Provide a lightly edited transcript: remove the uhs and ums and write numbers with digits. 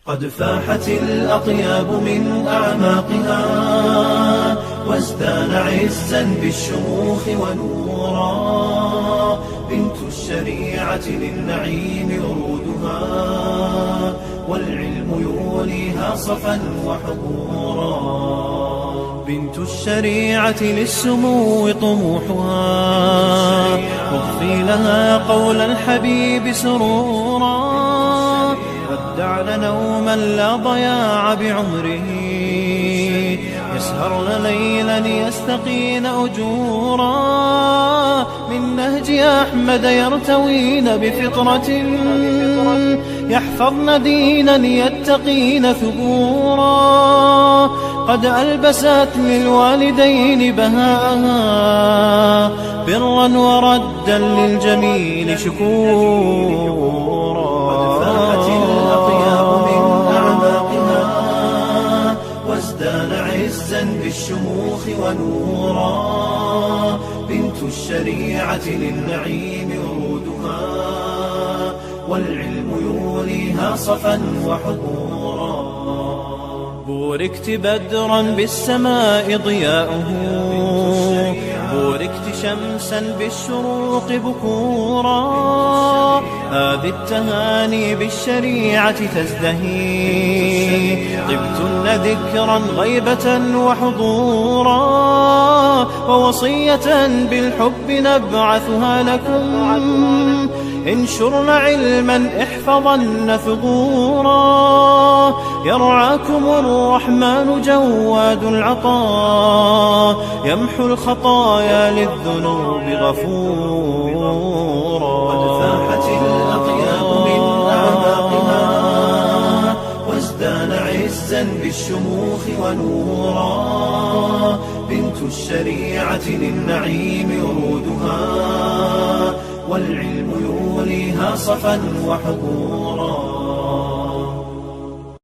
قد فاحت الأطياب من أعماقها وازدان عزا بالشموخ ونورا. بنت الشريعة للنعيم ورودها والعلم يوليها صفا وحضورا. بنت الشريعة للسمو طموحها واضفي لها قول الحبيب سرورا. ودعن نوما لا ضياع بعمره يسهرن ليلا يستقين أجورا. من نهج أحمد يرتوين بفطرة يحفظن دينا يتقين ثبورا. قد ألبست للوالدين بهاءها برا وردا للجميل شكورا. فاحت الأطياب من أعماقها وازدان عزا بالشموخ ونورا. بنت الشريعة للنعيم ورودها والعلم يوليها صفا وحضورا. بوركت بدرا بالسماء ضياؤه بوركت شمسا بالشروق بكورا. هذه التهاني بالشريعة تزدهي طبتن ذكرا غيبة وحضورا. ووصية بالحب نبعثها لكم انشرن علما احفظن ثغورا. يرعاكم الرحمن جواد العطاء يمحو الخطايا للذنوب غفورا. قد فاحت الأطياب من أعماقها وازدان عزا بالشموخ ونورا. بنت الشريعة للنعيم ورودها والعلم يوليها صفا وحضورا.